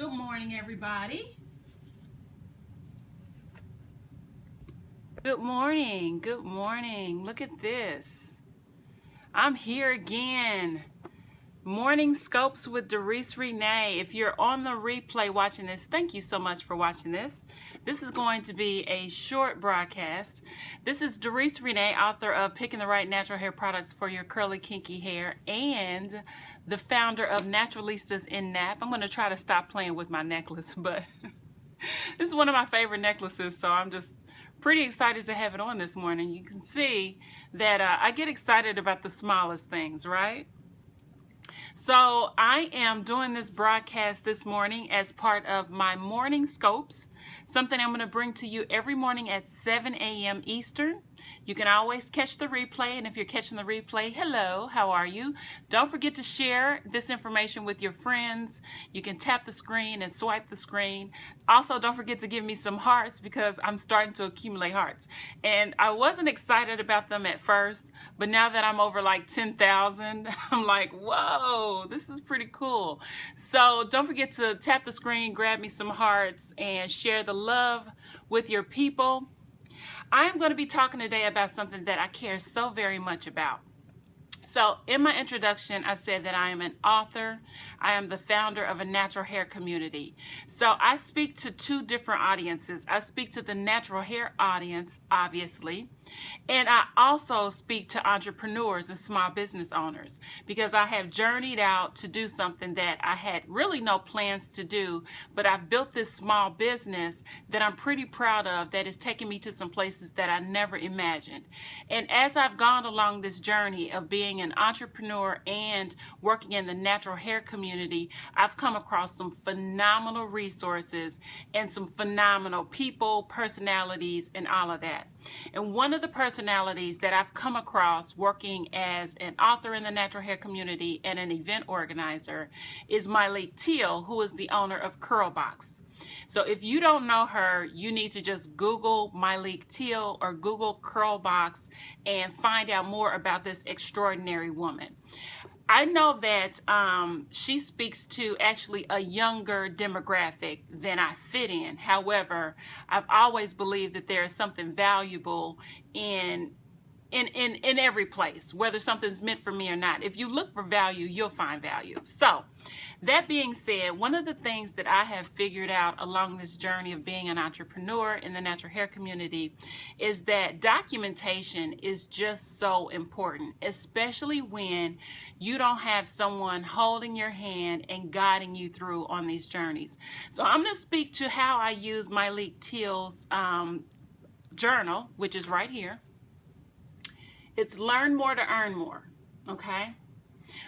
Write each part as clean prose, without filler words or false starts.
Good morning, everybody. Good morning. Good morning. Look at this. I'm here again. Morning Scopes with Doris Renee. If you're on the replay watching this, thank you so much for watching this. This is going to be a short broadcast. This is Doris Renee, author of Picking the Right Natural Hair Products for Your Curly, Kinky Hair, and the founder of Naturalistas in Nap. I'm going to try to stop playing with my necklace, but this is one of my favorite necklaces, so I'm just pretty excited to have it on this morning. You can see that I get excited about the smallest things, right? So I am doing this broadcast this morning as part of my Morning Scopes, something I'm going to bring to you every morning at 7 a.m. Eastern. You can always catch the replay, and if you're catching the replay, hello, how are you? Don't forget to share this information with your friends. You can tap the screen and swipe the screen. Also, don't forget to give me some hearts because I'm starting to accumulate hearts. And I wasn't excited about them at first, but now that I'm over like 10,000, I'm like, whoa, this is pretty cool. So don't forget to tap the screen, grab me some hearts, and share the love with your people. I am going to be talking today about something that I care so very much about. So in my introduction, I said that I am an author. I am the founder of a natural hair community. So I speak to two different audiences. I speak to the natural hair audience, obviously, and I also speak to entrepreneurs and small business owners because I have journeyed out to do something that I had really no plans to do, but I've built this small business that I'm pretty proud of that is taking me to some places that I never imagined. And as I've gone along this journey of being an entrepreneur and working in the natural hair community, I've come across some phenomenal resources and some phenomenal people, personalities, and all of that. And one of the personalities that I've come across working as an author in the natural hair community and an event organizer is Myleik, Teele, who is the owner of Curlbox. So if you don't know her, you need to just Google Myleik Teele or Google Curlbox and find out more about this extraordinary woman. I know that she speaks to actually a younger demographic than I fit in. However, I've always believed that there is something valuable in every place, whether something's meant for me or not. If you look for value, you'll find value. So that being said, one of the things that I have figured out along this journey of being an entrepreneur in the natural hair community is that documentation is just so important, especially when you don't have someone holding your hand and guiding you through on these journeys. So I'm going to speak to how I use Myleik Teele's journal, which is right here. It's Learn More to Earn More, okay?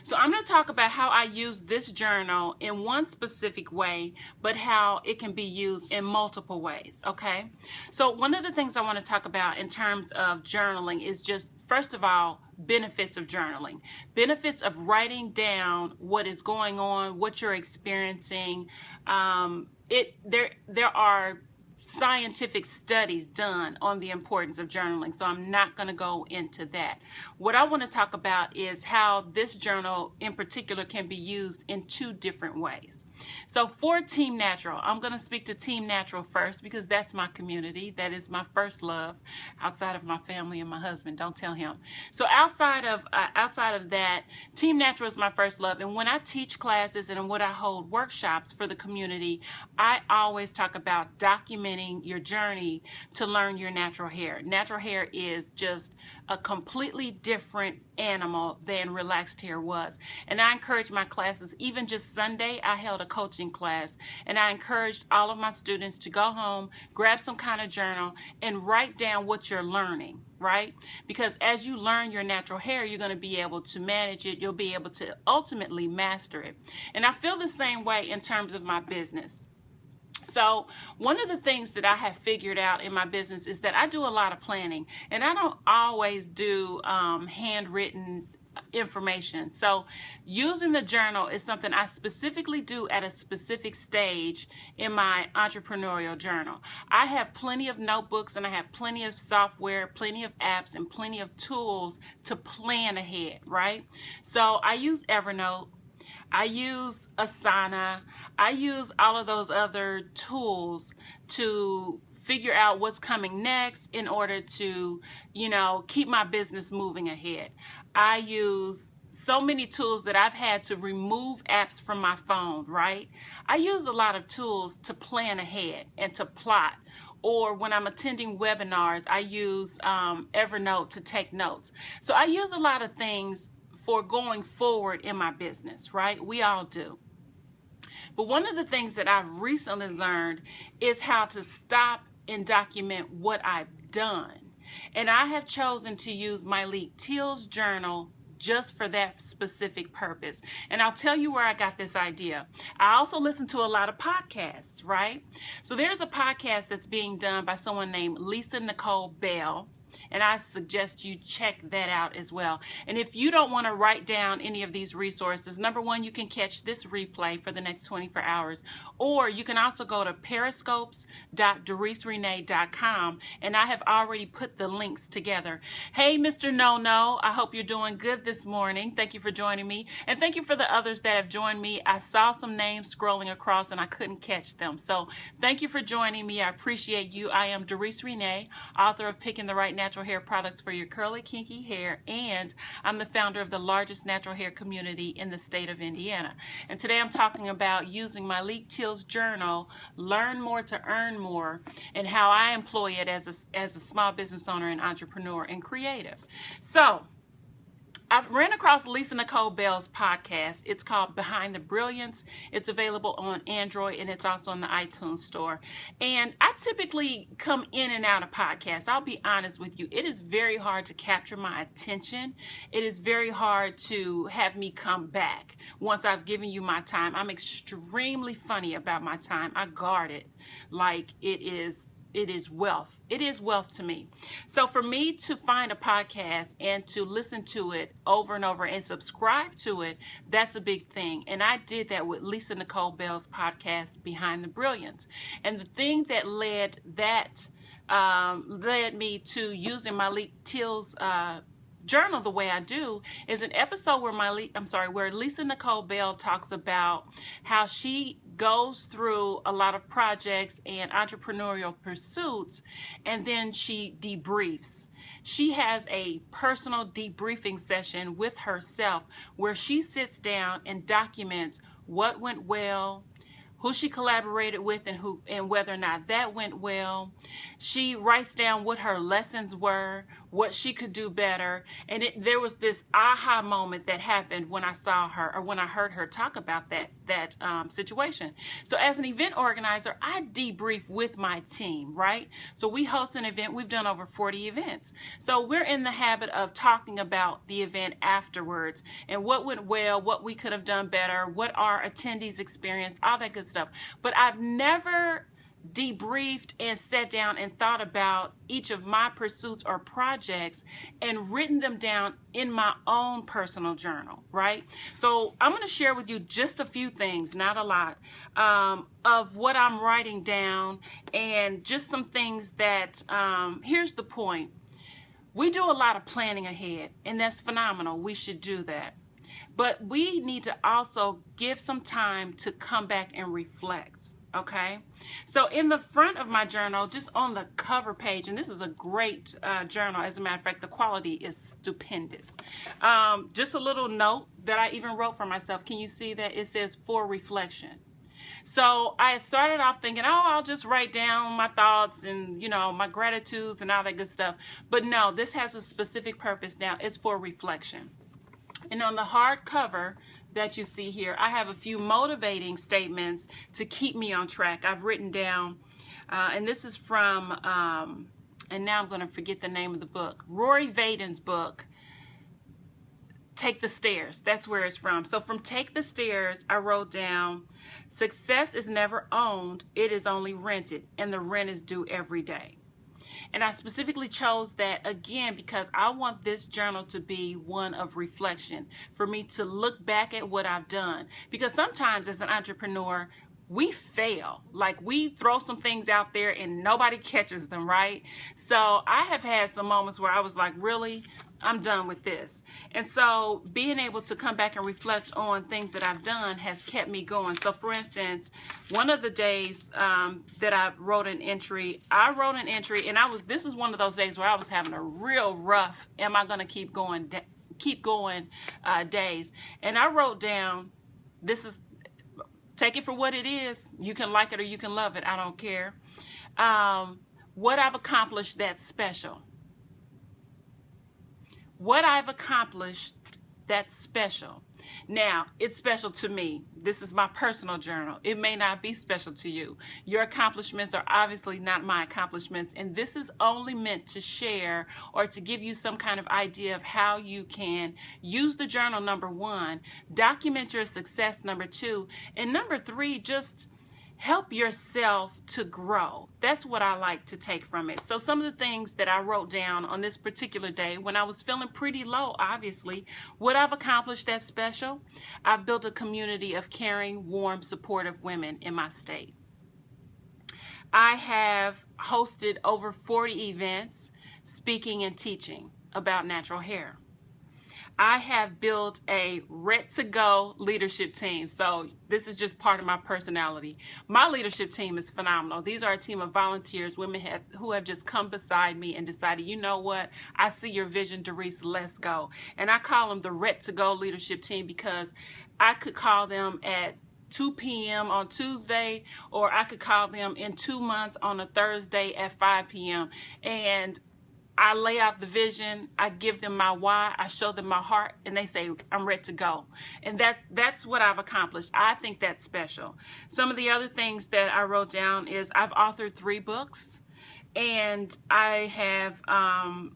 So I'm going to talk about how I use this journal in one specific way, but how it can be used in multiple ways, okay? So one of the things I want to talk about in terms of journaling is just, first of all, benefits of journaling. Benefits of writing down what is going on, what you're experiencing. There are scientific studies done on the importance of journaling, so I'm not going to go into that. What I want to talk about is how this journal in particular can be used in two different ways. So for Team Natural, I'm going to speak to Team Natural first because that's my community. That is my first love outside of my family and my husband. Don't tell him. So outside of that, Team Natural is my first love. And when I teach classes and when I hold workshops for the community, I always talk about documenting your journey to learn your natural hair. Natural hair is just a completely different animal than relaxed hair was. And I encourage my classes, even just Sunday, I held a coaching class, and I encouraged all of my students to go home, grab some kind of journal, and write down what you're learning, right? Because as you learn your natural hair, you're going to be able to manage it. You'll be able to ultimately master it. And I feel the same way in terms of my business. So one of the things that I have figured out in my business is that I do a lot of planning, and I don't always do handwritten information. So using the journal is something I specifically do at a specific stage in my entrepreneurial journal. I have plenty of notebooks, and I have plenty of software, plenty of apps, and plenty of tools to plan ahead, right? So I use Evernote. I use Asana. I use all of those other tools to figure out what's coming next in order to, keep my business moving ahead. I use so many tools that I've had to remove apps from my phone, right? I use a lot of tools to plan ahead and to plot. Or when I'm attending webinars, I use Evernote to take notes. So I use a lot of things for going forward in my business, right? We all do. But one of the things that I've recently learned is how to stop and document what I've done. And I have chosen to use Myleik Teele's journal just for that specific purpose. And I'll tell you where I got this idea. I also listen to a lot of podcasts, right? So there's a podcast that's being done by someone named Nicole Bell. And I suggest you check that out as well. And if you don't want to write down any of these resources, number one, you can catch this replay for the next 24 hours. Or you can also go to periscopes.dorisrenee.com, and I have already put the links together. Hey, Mr. No, I hope you're doing good this morning. Thank you for joining me. And thank you for the others that have joined me. I saw some names scrolling across and I couldn't catch them. So thank you for joining me. I appreciate you. I am Teeles Renee, author of Picking the Right Natural Hair Products for Your Curly, Kinky Hair, and I'm the founder of the largest natural hair community in the state of Indiana. And today I'm talking about using Myleik Teele's journal, Learn More to Earn More, and how I employ it as a small business owner and entrepreneur and creative. So I've ran across Nicole Bell's podcast. It's called Behind the Brilliance. It's available on Android and it's also on the iTunes store. And I typically come in and out of podcasts. I'll be honest with you. It is very hard to capture my attention. It is very hard to have me come back once I've given you my time. I'm extremely funny about my time. I guard it like it is wealth. It is wealth to me. So for me to find a podcast and to listen to it over and over and subscribe to it, that's a big thing. And I did that with Nicole Bell's podcast, Behind the Brilliance. And the thing that led me to using Myleik Teele's journal the way I do is an episode where Nicole Bell talks about how she goes through a lot of projects and entrepreneurial pursuits, and then she debriefs. She has a personal debriefing session with herself where she sits down and documents what went well, who she collaborated with, and whether or not that went well. She writes down what her lessons were, what she could do better. And there was this aha moment that happened when I saw her, or when I heard her talk about that situation. So as an event organizer, I debrief with my team, right? So we host an event. We've done over 40 events. So we're in the habit of talking about the event afterwards and what went well, what we could have done better, what our attendees experienced, all that good stuff. But I've never debriefed and sat down and thought about each of my pursuits or projects and written them down in my own personal journal, right? So I'm going to share with you just a few things, not a lot, of what I'm writing down, and just some things that, here's the point. We do a lot of planning ahead, and that's phenomenal. We should do that. But we need to also give some time to come back and reflect. Okay, so in the front of my journal, just on the cover page, and this is a great journal. As a matter of fact, the quality is stupendous. Just a little note that I even wrote for myself. Can you see that? It says for reflection. So I started off thinking, oh, I'll just write down my thoughts and, my gratitudes and all that good stuff. But no, this has a specific purpose now. It's for reflection. And on the hard cover that you see here, I have a few motivating statements to keep me on track. I've written down, and this is from, and now I'm going to forget the name of the book, Rory Vaden's book, Take the Stairs. That's where it's from. So from Take the Stairs, I wrote down, success is never owned, it is only rented, and the rent is due every day. And I specifically chose that, again, because I want this journal to be one of reflection, for me to look back at what I've done. Because sometimes as an entrepreneur, we fail. Like, we throw some things out there and nobody catches them, right? So I have had some moments where I was like, really, I'm done with this. And so being able to come back and reflect on things that I've done has kept me going. So for instance, one of the days that I wrote an entry, and this is one of those days where I was having a real rough, am I going to keep going days. And I wrote down, take it for what it is. You can like it or you can love it. I don't care. What I've accomplished that's special. What I've accomplished that's special. Now, it's special to me. This is my personal journal. It may not be special to you. Your accomplishments are obviously not my accomplishments, and this is only meant to share or to give you some kind of idea of how you can use the journal, number one, document your success, number two, and number three, just help yourself to grow. That's what I like to take from it. So some of the things that I wrote down on this particular day when I was feeling pretty low, obviously, what I've accomplished that's special, I've built a community of caring, warm, supportive women in my state. I have hosted over 40 events, speaking and teaching about natural hair. I have built a ready-to-go leadership team. So this is just part of my personality. My leadership team is phenomenal. These are a team of volunteers, women who have just come beside me and decided, you know what, I see your vision, Teeles, let's go. And I call them the ready-to-go leadership team because I could call them at 2 p.m. on Tuesday, or I could call them in 2 months on a Thursday at 5 p.m. And I lay out the vision, I give them my why, I show them my heart, and they say, I'm ready to go. And that's what I've accomplished. I think that's special. Some of the other things that I wrote down is I've authored 3 books, and I have,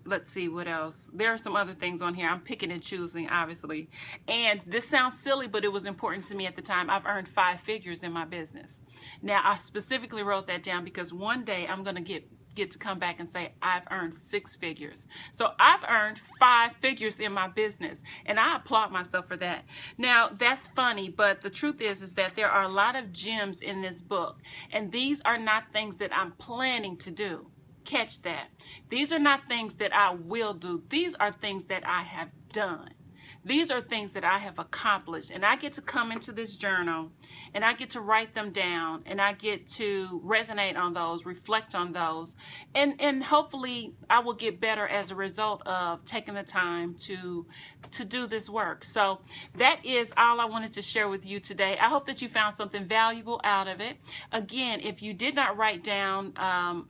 let's see what else. There are some other things on here. I'm picking and choosing, obviously. And this sounds silly, but it was important to me at the time. I've earned 5 figures in my business. Now, I specifically wrote that down because one day I'm going to get to come back and say I've earned 6 figures. So I've earned 5 figures in my business, and I applaud myself for that. Now, that's funny, but the truth is that there are a lot of gems in this book, and these are not things that I'm planning to do. Catch that. These are not things that I will do. These are things that I have done. These are things that I have accomplished, and I get to come into this journal and I get to write them down, and I get to resonate on those, reflect on those, and hopefully I will get better as a result of taking the time to do this work. So that is all I wanted to share with you today. I hope that you found something valuable out of it. Again, if you did not write down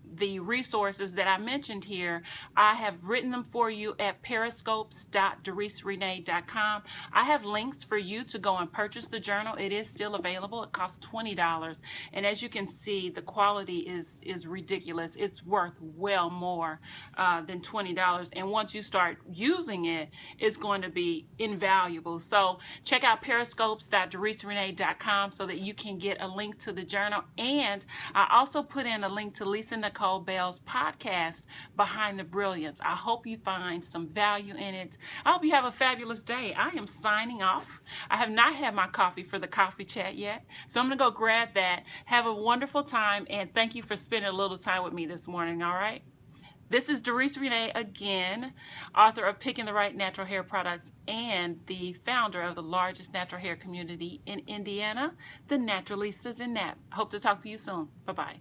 the resources that I mentioned here, I have written them for you at periscopes.teeresrenee.com. I have links for you to go and purchase the journal. It is still available. It costs $20, and as you can see, the quality is ridiculous. It's worth well more than $20, and once you start using it, it's going to be invaluable. So check out periscopes.teeresrenee.com so that you can get a link to the journal, and I also put in a link to Lisa Nicole Bell's podcast, Behind the Brilliance. I hope you find some value in it. I hope you have a fabulous day. I am signing off. I have not had my coffee for the coffee chat yet, so I'm going to go grab that. Have a wonderful time, and thank you for spending a little time with me this morning, all right? This is Teeles Renee again, author of Picking the Right Natural Hair Products and the founder of the largest natural hair community in Indiana, the Naturalistas in Nap. Hope to talk to you soon. Bye-bye.